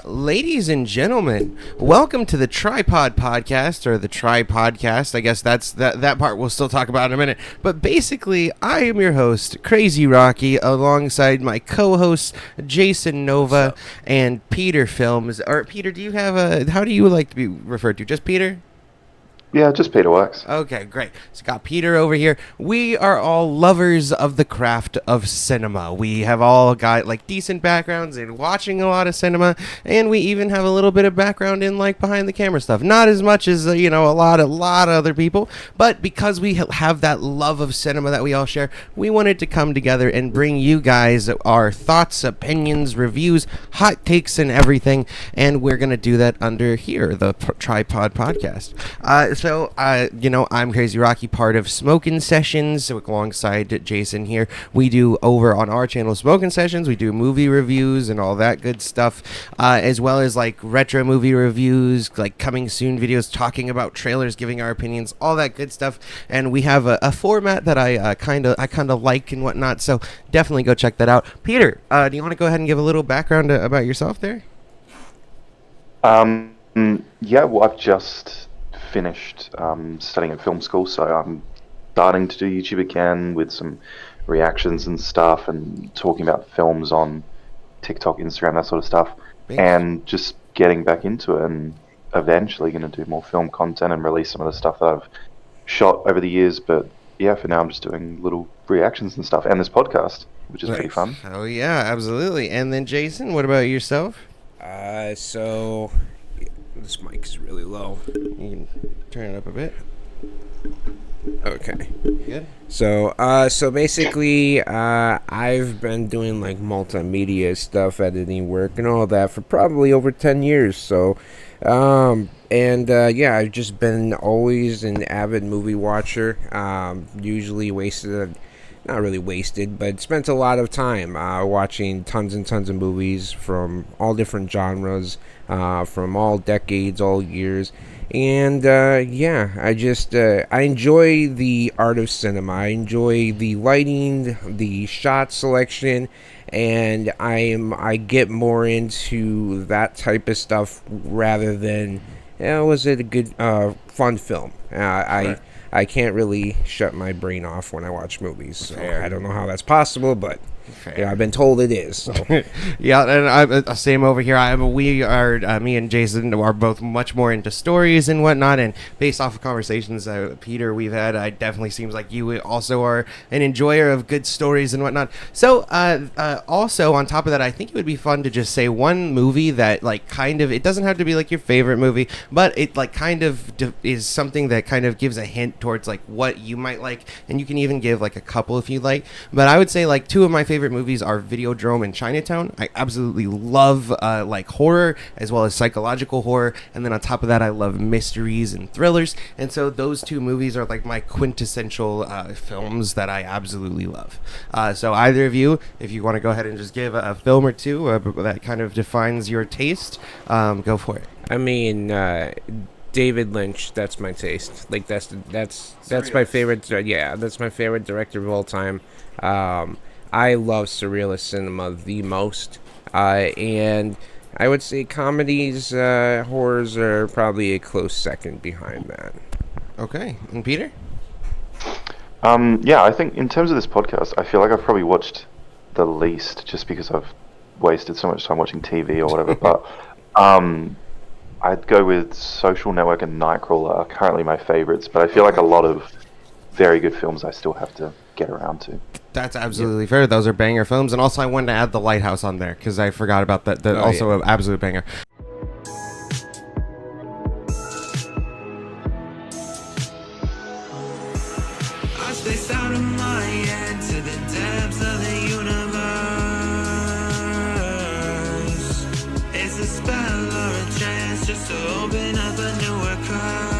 Ladies and gentlemen, welcome to the Tripod Podcast, or the Tripodcast. I guess that part we'll still talk about in a minute. But basically, I am your host, CrazyRocky, alongside my co-hosts, JasonNova and Peter Films. Or Peter, do you have how do you like to be referred to? Just Peter? Yeah, just Peter works. Okay, great. So got Peter over here. We are all lovers of the craft of cinema. We have all got like decent backgrounds in watching a lot of cinema, and we even have a little bit of background in like behind the camera stuff. Not as much as a lot of other people, but because we have that love of cinema that we all share, we wanted to come together and bring you guys our thoughts, opinions, reviews, hot takes, and everything. And we're gonna do that under here, the Tripod Podcast. So, I'm CrazyRocky, part of Smokin Sessions, alongside Jason here. We do over on our channel Smokin Sessions. We do movie reviews and all that good stuff, as well as like retro movie reviews, like coming soon videos, talking about trailers, giving our opinions, all that good stuff. And we have a format that I kind of like and whatnot. So definitely go check that out. Peter, do you want to go ahead and give a little background about yourself there? Yeah, well, I've just finished studying at film school, so I'm starting to do YouTube again with some reactions and stuff, and talking about films on TikTok, Instagram, that sort of stuff. Thanks. And just getting back into it, and eventually going to do more film content and release some of the stuff that I've shot over the years. But yeah, for now I'm just doing little reactions and stuff, and this podcast, which is pretty fun. Oh yeah, absolutely. And then Jason, what about yourself? So this mic is really low. You can turn it up a bit. Okay. Good. So basically, I've been doing like multimedia stuff, editing work, and all that for probably over 10 years. So, I've just been always an avid movie watcher. Usually not really wasted, but spent a lot of time watching tons and tons of movies from all different genres, from all decades, all years. And I enjoy the art of cinema. I enjoy the lighting, the shot selection, and I get more into that type of stuff rather than, was it a good fun film? Sure. I can't really shut my brain off when I watch movies. So Fair. I don't know how that's possible, but Fair. yeah, I've been told it is. So. Yeah, and same over here. Me and Jason are both much more into stories and whatnot, and based off of conversations, Peter, we've had, it definitely seems like you also are an enjoyer of good stories and whatnot. So, also on top of that, I think it would be fun to just say one movie that, like, kind of, it doesn't have to be like your favorite movie, but it like kind of is something that kind of gives a hint towards like what you might like, and you can even give like a couple if you like. But I would say like two of my favorite movies are Videodrome and Chinatown. I absolutely love like horror as well as psychological horror, and then on top of that I love mysteries and thrillers, and so those two movies are like my quintessential films that I absolutely love. So either of you, if you want to go ahead and just give a film or two that kind of defines your taste, go for it. I mean, David Lynch, that's my taste. Like that's my favorite. That's my favorite director of all time. I love surrealist cinema the most, and I would say comedies, horrors are probably a close second behind that. Okay, and Peter? Yeah, I think in terms of this podcast, I feel like I've probably watched the least, just because I've wasted so much time watching TV or whatever. But I'd go with Social Network and Nightcrawler are currently my favorites, but I feel like a lot of very good films I still have to get around to. That's absolutely fair. Those are banger films. And also I wanted to add The Lighthouse on there because I forgot about that. An absolute banger. I spaced out of my head to the depths of the universe. It's a spell or a chance just to open up a newer curve.